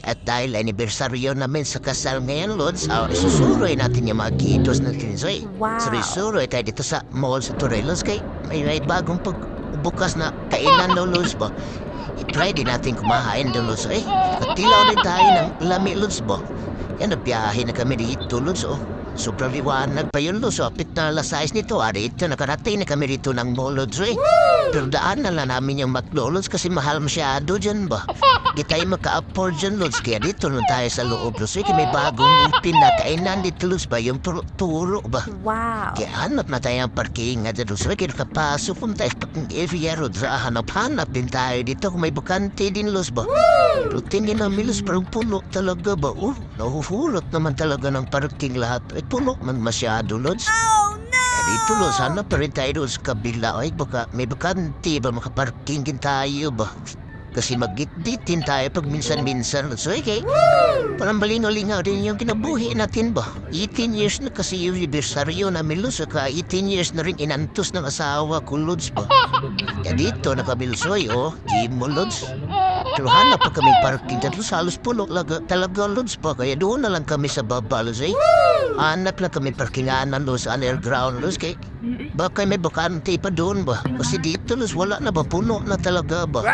At dahil anibersaryo namin sa kasal ngayon, Lods, isusuroy natin yung mga kitos na tinsoy. Wow. Suroy tayo dito sa mall sa Torelos kay may bagong pagbukas na kainan daw, Lods ba? I-try din natin kumahain daw, Lods. Katilaw din tayo ng lami, Lods ba? Yan, nabiyahe na kami dito, Lods, Sobrang liwanag pa yun, Lods. Apit na alas 6 nito, ito, nakarating na kami dito ng mall, Lods, Pero daan na lang namin yung McDonald's kasi mahal masyado dyan ba? Di tayo maka-afford dyan, Lods. Kaya dito lang tayo sa loob, Lods. Kaya may bagong upin na kainan dito, Lods ba? Yung turo ba? Wow. Kaya hanap na tayo ang parking nga dyan, Lods. Kaya nakapasok kung tayo pang area, Lods. Hanap din tayo dito kung may bukante din, Lods ba? Pero tingin namin, Lods, parang puno talaga ba? Nahuhulot naman talaga ng parking lahat. Puno man masyado, Lods. Oh no! Dito, Lods, hanap pa rin tayo doon sa kabila. Baka may bakante ba? Makaparkingin tayo ba? Kasi mag-git-ditin tayo pag minsan-minsan, Lods. Okay? Parang balingaw-lingaw din yung kinabuhi natin ba? 18 years na kasi yung anniversaryo namin, Lods. Saka 18 years na rin inantos ng asawa ko, Lods ba? Kaya dito, nakabilsoy, gym mo, Lods. Pero hanap pa kami parking dyan, Lods. Halos puno talaga, Lods ba? Kaya doon na lang kami sa baba, Lods, Hanap lang kami parkinganan, Lods, underground, Lods. Kaya baka may bakante pa doon ba? Kasi dito, Lods, wala na ba? Puno na talaga ba?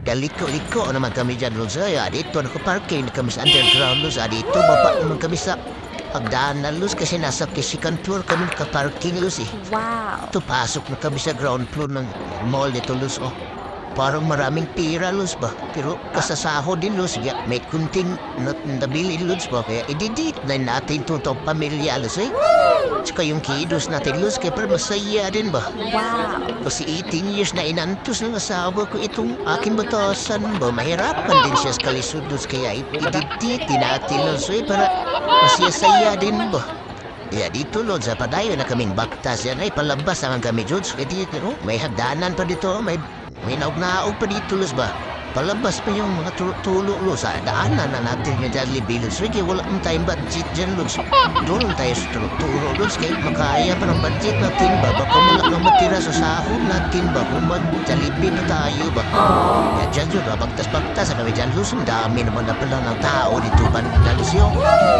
Kaya liko-liko naman kami dyan, Lods. Dito, nakaparking na kami sa underground, Lods. Dito, baba naman kami sa pagdaanan, Lods, kasi nasa second floor kami nakaparking, Lods, Wow. Ito, pasok na kami sa ground floor ng mall dito, Lods, Parang maraming pira, Lods ba? Pero kasasaho din, Lods. May kunting nabili, Lods ba? Kaya ididit na natin itong pamilya, Lods, Tsaka yung kidos natin, Lods. Kaya parang masaya din ba? Wow. Kasi 18 years na inantos ng asawa ko itong aking batasan ba? Mahirapan din siya sa kalisod, Lods. Kaya ididit natin, Lods, para masaya din ba? Kaya dito, Lods, padayo na kaming baktas yan. Palabas naman kami, Lods. Kaya dito, may hagdanan pa dito, may naog-naog pa dito, Lods ba? Palabas pa yung mga tulo, Lods. Daanan na natin yung Jollibee, Lods. Kaya wala mo tayong budget dyan, Lods. Doon tayo sa turo, Lods. Kaya makaya pa ng budget natin ba? Baka wala nang matira sa sahod natin ba? Kung mag-Jollibee na tayo ba? Kaya dyan yun, bagtas-bagtas kami dyan, Lods. Ang dami naman na pala ng tao dito ba? Lods yun.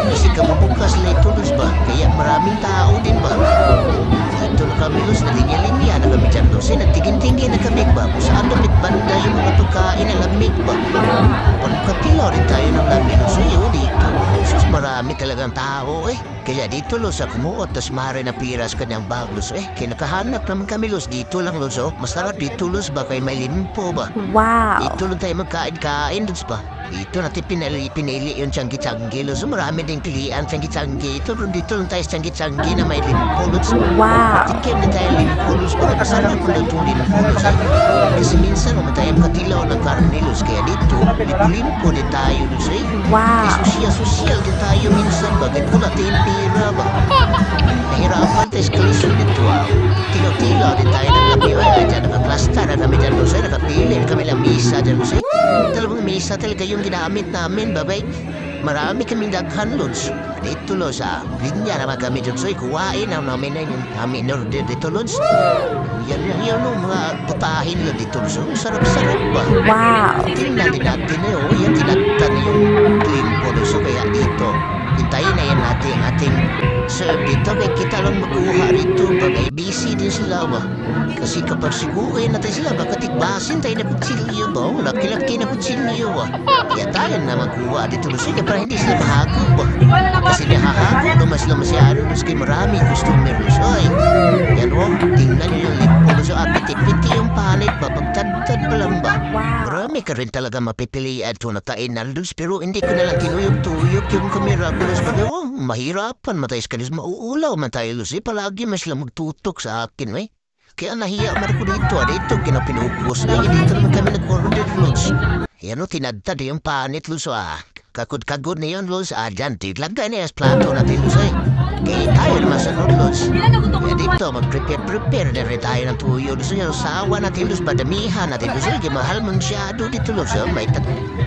Kasi kabubukas na ito, Lods ba? Kaya maraming tao din ba? Ito na kami, Lods, na linya-linya na kami dyan, Lods. Nagtingin-tingin na kami ba? Kung saan lamig banda yung mga pagkain na lamig ba? Pagkapilaw rin tayo ng lamig, Lods. Dito, Sus, marami talagang tao, Kaya dito, Lods, kumuot, tas mare na piras kanyang bag, Lods, Kaya nakahanap naman kami, Lods. Dito lang, Lods, Masarap dito, Lods, ba? Kaya may limpo ba? Wow. Dito lang tayo magkain-kain, Lods, ba? Dito natin pinili yung Changi-Changi, Lods. Marami din pilihan, Changi-Changi. Dito lang tayo sa Changi-Changi na may limpo, Lods. Wow. Tikim na tayo limpo, Lods. Parang masarap mo na itong limpo, Lods. Kasi minsan naman tayo makatilaw ng karne, Lods. Kaya dito, limpo din tayo, Lods, Wow. Sosyal din tayo minsan, bakit wala tayong pira ba? Nahirapan tayo sa kalisyon dito, Tilaw-tilaw din tayo ng labi, Dyan, nakaklasta na kami dyan, Lods, Nakapili kami lang misa dyan, Lods, Talagang misa talaga yung ginamit namin, babay. Marami kaming daghan, Lods. Dito, Lods, linya naman kami dyan, kuhain namin na yung amin order dito, Lods. Yan yung mga putahin lang dito, Lods. Sarap-sarap ba? Wow. Tingnan din natin yan tinagtan yung limpo, Lods. Kaya dito, hintayin na yan natin ating serve dito. Kaya kita lang magkuha rito, bagay busy din sila ba? Kasi kapag sigurin natin sila, baka tikbasin tayo na kutsilyo ba? Laki-laki na kutsilyo ba? Kaya tayo na magkuha dito, Lods. Kaya para hindi sila mahagaw ba? Kasi nahahagaw naman sila masyado, Lods. Kaya maraming customer, Lods. Yan tingnan nyo yung limpo, Lods. Piti-piti yung panit ba? Pagtad-tad pa lang ba? Marami ka rin talaga mapipilian ito na kainan, Lods. Pero hindi ko nalang tinuyog-tuyog yung kamera, Lods. Mahirapan matay sa kalis. Mauulaw man tayo, Lods. Palagi mas sila magtutok sa akin, Kaya nahiya man ako dito, dito kinapinupos na. Dito naman kami nag-order, Lods. Yan tinadtad yung panit, Lods. Kagod na yun, Lods. Dyan, tiglagay na yung plato natin, Lods. Kaya tayo naman sa Lods. Kaya dito, mag-prepare na rin tayo ng tuyo, Lods. Sawa natin, Lods. Padamihan natin, Lods. Kaya mahal masyado dito, Lods.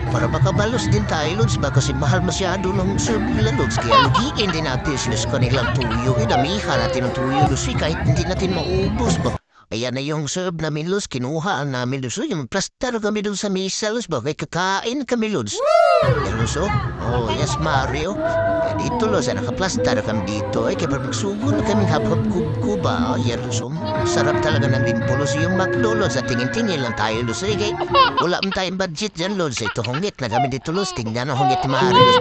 Para makabalos din tayo, Lods. Kasi mahal masyado ng serve nila, Lods. Kaya lugiin din natin, Lods, kanilang tuyo. Damihan natin ng tuyo, Lods. Kahit hindi natin maubos ba? Ayan na yung serve namin, Lods. Kinuha namin, Lods. Yung plaster kami doon sa mesa, Lods. Bakit kakain kami, Lods. Yan, Lods, oh. Oh, yes, Mario. Dito, Lods, nakaplastar kami dito. Kaya magsugo na kami hap-hap kuba. Yan, Lods, oh. Sarap talaga ng limpo, Lods. Yung McDo, Lods. At tingin-tingin lang tayo, Lods. Kaya wala man tayong budget dyan, Lods. Ito, hungit na kami dito, Lods. Tingnan ang hungit ni Mario, Lods.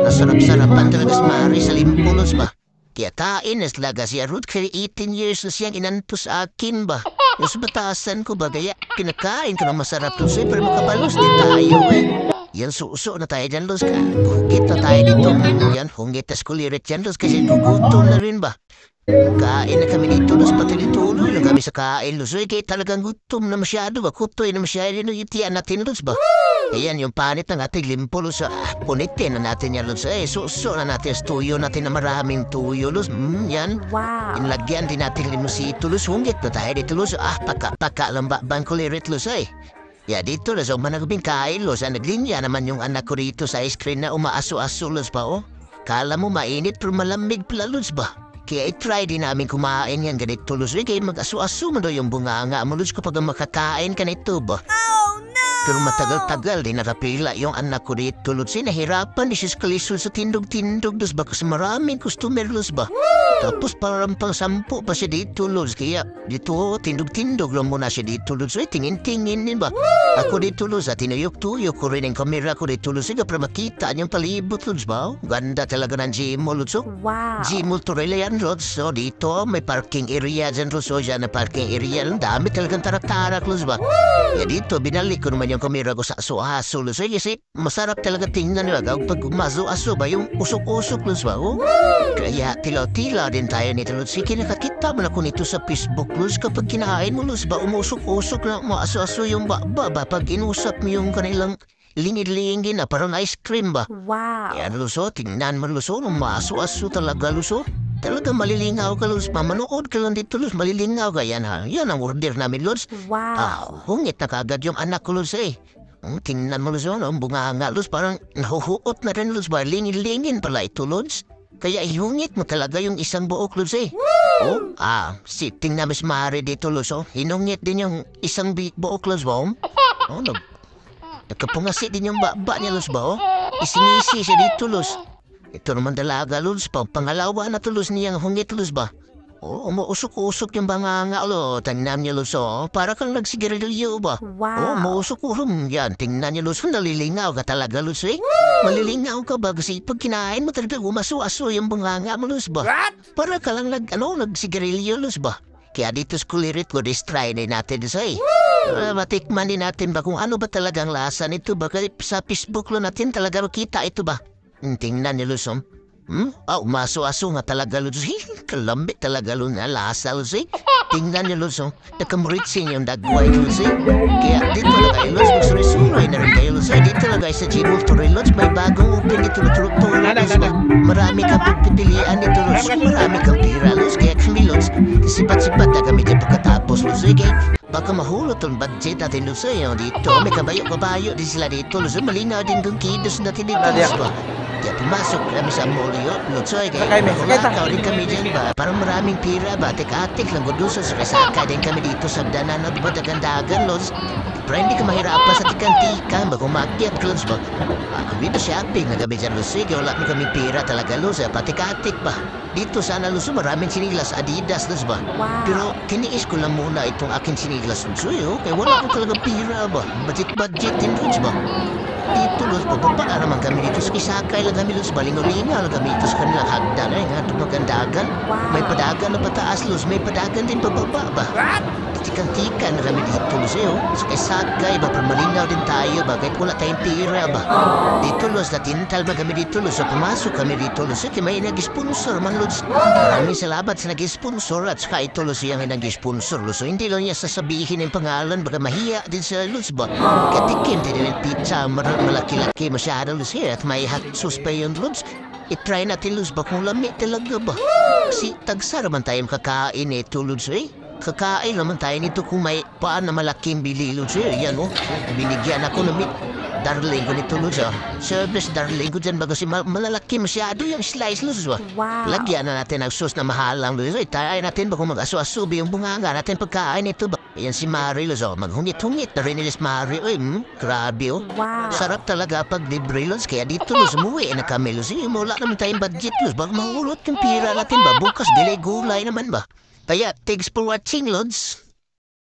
Nasarap-sarapan talaga si Mario sa limpo, Lods, ba? Kaya tain na talaga siya, Ruth. Kaya 18 years na siyang inantos akin ba? Yung sa batasan ko ba, kaya kinakain ko ng masarap to siya, pero makabalos din tayo Yan, suso na tayo dyan, Los. Hungit na tayo dito. Yan, hungit na skulirit dyan, Los. Kasi gugutom na rin ba? Kain na kami dito, Los. Pati dito, Los. Yung kami sa kain, Los. Kaya talagang gutom na masyado ba? Kutoy na masyado yung itian natin, Los ba? Ayan, yung panit ng ating limpo, Los. Punitin na natin yan, Los. Suso na natin sa tuyo natin na maraming tuyo, Los. Yan. Wow. Inlagyan din natin limusito, Los. Hungit na tayo dito, Los. Paka lang ba? Bangkulirit, Los, Ya, dito, Los. Managabing kain, Los. Naglinya naman yung anak ko rito sa ice cream na umaaso-aso, Los, ba, oh? Kala mo mainit, pero malamig pala, Los, ba? Kaya i-try din namin kumain yan ganito, Los. Kaya mag-aso-aso mo daw yung bunganga mo, Los, kapag makakain ka nito, ba? Oh no! Pero matagal-tagal din nakapila yung anak ko dito, Los. Nahirapan ni Sis Kalisol sa tindog-tindog, Los, ba? Kasi maraming customer, Los, ba? Tapos parang pang 10 pa siya dito, Los. Kaya dito, tindog-tindog lang muna siya dito, Los. Tingin-tingin din ba? Ako dito, Los, at tinuyok-tuyok ko rin ang kamera ko dito, Los. Sige, para makita niyang palibot, Los, ba? Ganda talaga ng gym mo, Los. Wow. Gym mo to yan, Los. So dito, may parking area dyan, Los. So dyan na parking area. Ang dami talagang tarak-tarak, Los, ba? Kaya dito, binalik ko naman yung kamera ko sa aso-aso, Los. Kasi masarap talaga tingnan nila. Pag umaso-aso ba, yung usok-usok, Los, ba? Oh? Kaya tilaw-tilaw din tayo nito, Los. Sige, nakakita mo na ko nito sa Facebook, Los. Kapag kinain mo, Los, ba, umusok-usok na maaso-aso yung ba, pag inusap mo yung kanilang lingid-lingid na parang ice cream ba? Wow. Yan, Los, tingnan mo, Los, nung maaso-aso talaga, Los. Talaga malilingaw ka, Los. Mamanood ka lang dito, Los. Malilingaw ka. Yan, ha. Yan ang order namin, Los. Wow. Hungit na kagad yung anak ko, Los, tingnan mo, Los, ang bunganga, Los. Parang nahuhuot na rin, Los, ba? Lingin-lingin pala ito, Los. Kaya ihungit mo talaga yung isang buok, Los, Oh, tingnan mo si Mari dito, Los, hinungit din yung isang buok, Los, ba? Oh, nagkapungasi din yung baba niya, Los, ba? Isinisi siya dito, Los. Ito naman dalaga, Los, pangalawa na to, Los, niyang hungit, Los, ba? Oh, umuusok-usok yung banganga, Los. Tingnan niya, Los, para kang nagsigarilyo ba? Wow. Oh, umuusok-usok yan. Tingnan niya, Los, nalilingaw ka talaga, Los, Malilingaw ka ba? Kasi pag kinain mo talaga, umaso-aso yung banganga mo, Los, ba? Para ka lang nagsigarilyo, Los, ba? Kaya dito sa kulirit ko, try din natin, Los, matikman din natin ba kung ano ba talagang lasa nito ba? Kasi sa Facebook lo natin talaga makita ito ba? Tingnan niyo, Los, umaso-aso nga talaga, Los. Kalambit talaga, Los, na lasa, Los. Tingnan niyo, Los, nakamuritsin yung dagway, Los. Kaya dito lang kayo, Los, magsulisuray na rin kayo, Los. Dito lang kayo sa Gmall Torre, Los. May bagong open dito na tulog-tulog, Los. Marami kang pagpipilian dito, Los. Marami kang pira, Los. Kaya kami, Los, sipat-sipat na kami dito pagkatapos, Los. Kaya baka mahulot ang budget natin, Los. Dito, may kabayo-kabayo din sila dito, Los. Malinaw din kung kidos natin dito, Los. Kaya pumasok kami sa molyo, Los. Kaya kulakaw din kami dyan ba? Parang maraming pira ba? Tik-atik lang gudusos. Kasaka din kami dito sa danan at dagan-dagan, Los. Pero hindi ka mahirapan sa tikan-tikan ba? Kung maakyat, Los, ba? Dito shopping na kami dyan, Los. Kaya wala kami pira talaga, Los. Patikatik ba? Dito sana, Los, maraming sinilas Adidas, Los, ba? Wow. Pero kiniis ko lang muna itong aking sinilas, Los. Kaya wala ko talaga pira ba? Budget din, Los, ba? Dito, Los, pababa naman kami dito sa Kisakay lang kami, Los. Balingolinga lang kami dito sa kanilang hagdan. Nga, tumagandagan. May padagan na pataas, Los. May padagan din pababa ba? Tikan-tikan na kami dito, Los. Sa Kisakay ba? Malinaw din tayo ba? Kahit wala tayong pira ba? Dito, Los, natintal ba kami dito, Los. Pumasok kami dito, Los. Kaya may nag-sponsor man, Los. Maraming salamat sa nag-sponsor at saka ito, Los, yung nag-sponsor, Los. Hindi lang niya sasabihin yung pangalan. Baka mahiya din sa Los ba? Katikim din yung pizza. Malaki-laki masyado, Los. At may hot sauce pa yun, Los. I-try natin, Los, ba kung lamit talaga ba? Kasi tagsa naman tayong kakain ito, Los. Kakain naman tayo nito kung may paan na malaking bili, Los. Yan, binigyan ako ng darling ko nito, Luz. Service darling ko dyan bago si malalaki masyado yung slice, Luz. Wow. Lagyan na natin ang sauce na mahal lang, Luz. Itayin natin bago mag-aso-asubi yung bunganga natin pagkain nito. Yan si Mari, Luz. Maghungit-hungit na rin nilis Mari. Uy, grabe, oh. Wow. Sarap talaga pag libre, Luz. Kaya dito, Luz, umuwi na kami, Luz. Wala naman tayong budget, Luz. Bago mahulot yung pira natin ba? Bukas, gulay-gulay naman ba? Kaya, thanks for watching, Luz.